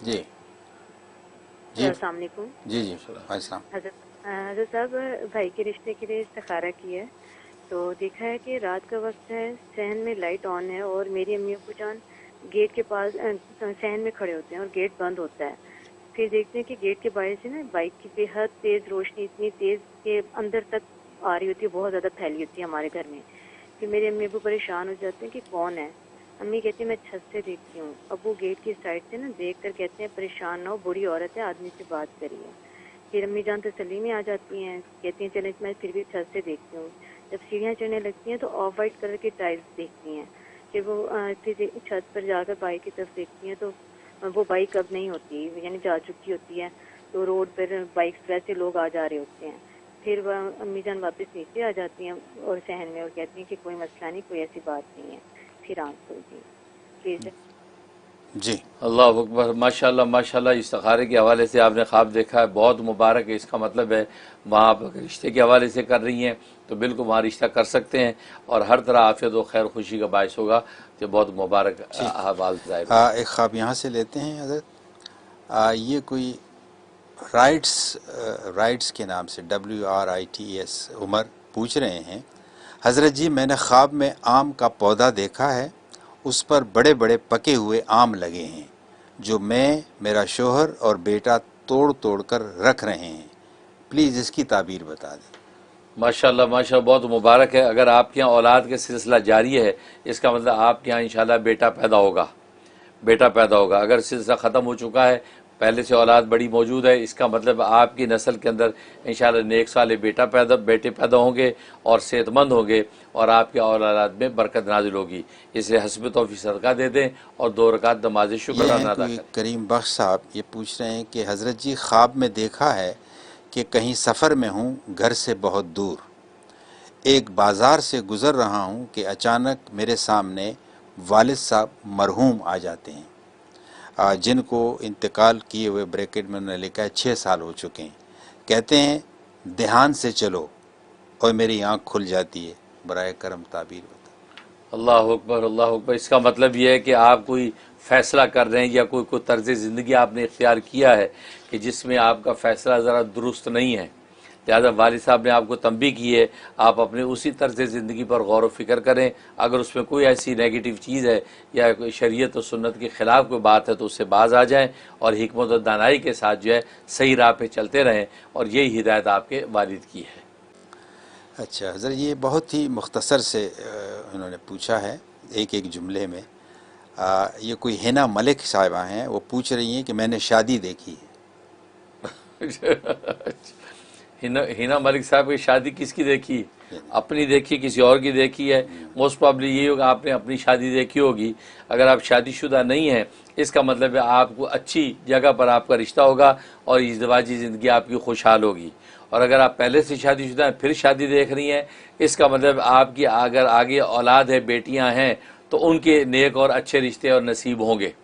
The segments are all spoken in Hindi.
जी जी अस्सलाम वालेकुम। जी जी अस्सलाम। हजरत साहब, भाई के रिश्ते के लिए इस्तिखारा की है। तो देखा है कि रात का वक्त है, सहन में लाइट ऑन है और मेरी अम्मी अब्बू जान गेट के पास सहन में खड़े होते हैं और गेट बंद होता है। फिर देखते हैं कि गेट के बाहर से ना बाइक की बेहद तेज रोशनी, इतनी तेज के अंदर तक आ रही होती है, बहुत ज्यादा फैली होती है हमारे घर में। फिर मेरे अम्मी अब्बू परेशान हो जाते हैं कि कौन है। अम्मी कहती है मैं छत से देखती हूँ। अब्बू गेट की साइड से ना देख कर कहते हैं परेशान ना हो, बुरी औरत है, आदमी से बात करिए। फिर अम्मी जान तसल्ली में आ जाती हैं, कहती हैं चले मैं फिर भी छत से देखती हूँ। जब सीढ़ियाँ चढ़ने लगती हैं तो ऑफ वाइट कलर की टाइल्स देखती हैं। फिर वो फिर छत पर जाकर बाइक की तरफ देखती हैं तो वो बाइक अब नहीं होती, यानी जा चुकी होती है। तो रोड पर बाइक्स वैसे लोग आ जा रहे होते हैं। फिर वह अम्मी जान वापस नीचे आ जाती हैं और सहन में, और कहती हैं कि कोई मसला नहीं, कोई ऐसी बात नहीं है। फिर आंख खुलती है। प्लीज। जी अल्लाह अकबर, माशाल्लाह माशाल्लाह। इस्तिखारे के हवाले से आपने ख्वाब देखा है, बहुत मुबारक है। इसका मतलब है वहाँ आप अगर रिश्ते के हवाले से कर रही हैं तो बिल्कुल वहाँ रिश्ता कर सकते हैं और हर तरह आफियत व खैर खुशी का बायस होगा। तो बहुत मुबारक ठीक। अहवाल ज़ाहिर हुए। एक ख्वाब यहाँ से लेते हैं हजरत। ये कोई राइट्स के नाम से WRITES उमर पूछ रहे हैं, हज़रत जी मैंने ख्वाब में आम का पौधा देखा है, उस पर बड़े बड़े पके हुए आम लगे हैं जो मैं, मेरा शोहर और बेटा तोड़ तोड़ कर रख रहे हैं। प्लीज़ इसकी ताबीर बता दें। माशाल्लाह माशाल्लाह, बहुत मुबारक है। अगर आपके यहाँ औलाद का सिलसिला जारी है, इसका मतलब आपके यहाँ इंशाल्लाह बेटा पैदा होगा, बेटा पैदा होगा। अगर सिलसिला ख़त्म हो चुका है, पहले से औलाद बड़ी मौजूद है, इसका मतलब आपकी नस्ल के अंदर इंशाल्लाह नेक साले बेटे पैदा होंगे और सेहतमंद होंगे और आपके औलाद में बरकत नाजिल होगी। इसलिए हस्ब तौफीक सदका दे दें और 2 रकात नमाज ये हैं शुक्राना अदा कोई करें। करीम बख्श साहब, ये पूछ रहे हैं कि हज़रत जी ख्वाब में देखा है कि कहीं सफ़र में हूँ, घर से बहुत दूर, एक बाज़ार से गुज़र रहा हूँ कि अचानक मेरे सामने वालिद साहब मरहूम आ जाते हैं, जिनको इंतकाल किए हुए ब्रैकेट में उन्होंने लिखा है 6 साल हो चुके हैं। कहते हैं ध्यान से चलो और मेरी आँख खुल जाती है, बराए करम ताबीर बता। अल्लाह अकबर अल्लाह अकबर। इसका मतलब यह है कि आप कोई फ़ैसला कर रहे हैं या कोई तर्ज ज़िंदगी आपने इख्तियार किया है कि जिसमें आपका फ़ैसला ज़रा दुरुस्त नहीं है। लिहाजा वालिद साहब ने आपको तंबी की है, आप अपने उसी तर्ज ज़िंदगी पर गौर व फिक्र करें। अगर उसमें कोई ऐसी नेगेटिव चीज़ है या कोई शरीयत और सुन्नत के ख़िलाफ़ कोई बात है तो उससे बाज आ जाएँ और हिकमत और दानाई के साथ जो है सही राह पे चलते रहें, और यही हिदायत आपके वालिद की है। अच्छा हज़रत, ये बहुत ही मुख्तसर से उन्होंने पूछा है, एक एक जुमले में। ये कोई हिना मलिक साहिबा हैं, वो पूछ रही हैं कि मैंने शादी देखी है। हिना मलिक साहब की शादी किसकी देखी? ये अपनी देखी, किसी और की देखी है? मोस्ट प्रॉब्ली ये होगा आपने अपनी शादी देखी होगी। अगर आप शादीशुदा नहीं हैं, इसका मतलब है आपको अच्छी जगह पर आपका रिश्ता होगा और इज़्दिवाजी ज़िंदगी आपकी खुशहाल होगी। और अगर आप पहले से शादीशुदा हैं फिर शादी देख रही हैं, इसका मतलब आपकी अगर आगे औलाद है, बेटियां हैं, तो उनके नेक और अच्छे रिश्ते और नसीब होंगे।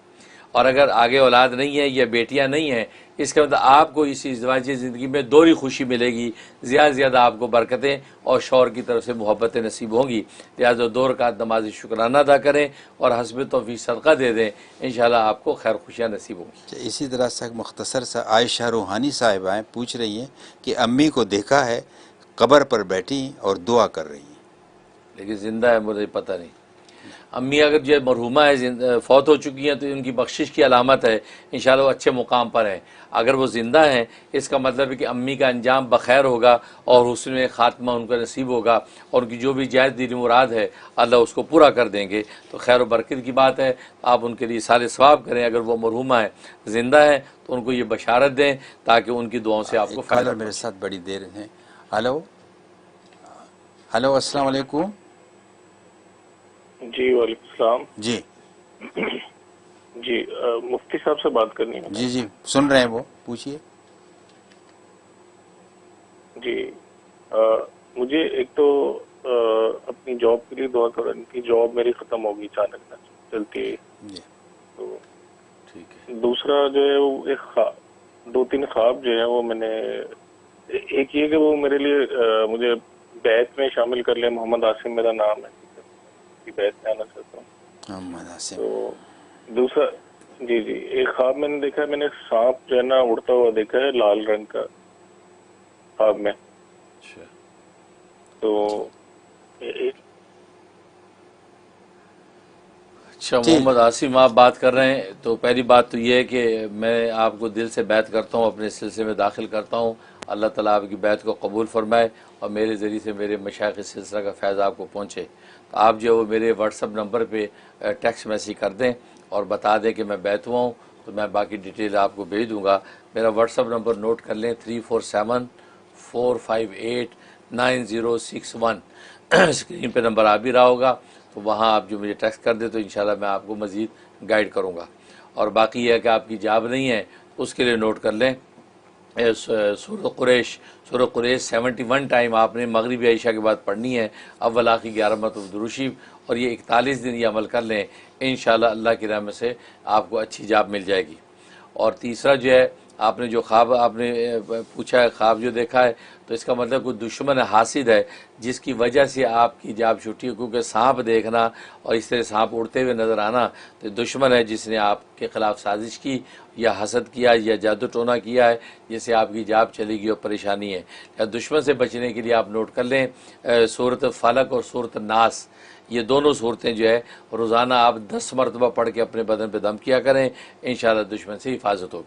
और अगर आगे औलाद नहीं है या बेटियां नहीं हैं, इसका मतलब आपको इस इज़्दिवाजी ज़िंदगी में दोहरी खुशी मिलेगी, ज़्यादा से ज़्यादा आपको बरकतें और शौहर की तरफ से मोहब्बतें नसीब होंगी। लिहाजा 2 रकात नमाज शुक्राना अदा करें और हस्ब तौफीक सदका दे दें, इंशाल्लाह आपको खैर खुशियाँ नसीब होंगी। अच्छा, इसी तरह से मुख्तसर सा आयशा रूहानी साहिबाएँ पूछ रही हैं कि अम्मी को देखा है कब्र पर बैठी और दुआ कर रही हैं। लेकिन ज़िंदा है मुझे पता नहीं। अम्मी अगर जो मरहुमा है, फौत हो चुकी हैं, तो उनकी बख्शिश की अलामत है, इंशाल्लाह वो अच्छे मुकाम पर हैं। अगर वो ज़िंदा हैं, इसका मतलब है कि अम्मी का अंजाम बखैर होगा और हुस्न ख़ात्मा उनका नसीब होगा और उनकी जो भी जायज़ दिली मुराद है अल्लाह उसको पूरा कर देंगे। तो खैर बरकत की बात है, आप उनके लिए सारे सवाब करें। अगर वो मरहुमा है, ज़िंदा है, तो उनको ये बशारत दें ताकि उनकी दुआओं से आपको एक फ़ायदा कॉलर मेरे पहुँचे। साथ बड़ी देर है। हेलो हेलो, अस्सलाम वालेकुम। जी वालेकुम सलाम। जी जी मुफ्ती साहब से बात करनी है ना? जी जी, सुन रहे हैं, वो पूछिए। जी अ, मुझे एक तो अपनी जॉब के लिए दुआ करो। इनकी जॉब मेरी खत्म होगी अचानक ना चलती है। जी तो ठीक है। दूसरा जो है वो दो तीन ख्वाब जो है वो मैंने, एक ये कि वो मेरे लिए मुझे बैत में शामिल कर ले। मोहम्मद आसिम मेरा नाम है, बैत में आना चाहता हूँ। मोहम्मद आसिम। तो दूसरा जी जी, एक ख्वाब मैंने देखा है, मैंने सांप जो है ना उड़ता हुआ देखा है, लाल रंग का ख्वाब में। अच्छा, तो ए- अच्छा जी। मोहम्मद आसिम आप बात कर रहे हैं, तो पहली बात तो ये है कि मैं आपको दिल से बैत करता हूँ, अपने सिलसिले में दाखिल करता हूँ। अल्लाह ताला आपकी बैत को कबूल फरमाए और मेरे ज़रिए से मेरे मशाइख सिलसिला का फैज़ आपको पहुँचे। तो आप जो वो मेरे व्हाट्सअप नंबर पे टेक्स्ट मैसेज कर दें और बता दें कि मैं बैत हुआ हूँ, तो मैं बाकी डिटेल आपको भेज दूँगा। मेरा व्हाट्सअप नंबर नोट कर लें, 3474589061। स्क्रीन पे नंबर आ भी रहा होगा, तो वहाँ आप जो मुझे टेक्स्ट कर दे तो इंशाल्लाह मैं आपको मज़ीद गाइड करूँगा। और बाकी यह है कि आपकी जॉब नहीं है, उसके लिए नोट कर लें, सूरह कुरैश 71 टाइम आपने मगरिबी ईशा के बाद पढ़नी है, अव्वल आखिर 11 मरतबा दुरूद शरीफ, और ये 41 दिन ये अमल कर लें, इंशाल्लाह अल्लाह की रहमत से आपको अच्छी जॉब मिल जाएगी। और तीसरा जो है, आपने जो ख्वाब आपने पूछा है, ख्वाब जो देखा है, तो इसका मतलब कोई दुश्मन हासिद है जिसकी वजह से आपकी जॉब छुट्टी हो, क्योंकि सांप देखना और इस तरह सांप उड़ते हुए नज़र आना, तो दुश्मन है जिसने आपके ख़िलाफ़ साजिश की या हसद किया या जादू टोना किया है, जिससे आपकी जॉब चलेगी और परेशानी है। या दुश्मन से बचने के लिए आप नोट कर लें, सूरत फलक और सूरत नास, ये दोनों सूरतें जो है रोज़ाना आप 10 मरतबा पढ़ के अपने बदन पे दम किया करें, इंशाअल्लाह दुश्मन से हिफाजत होगी।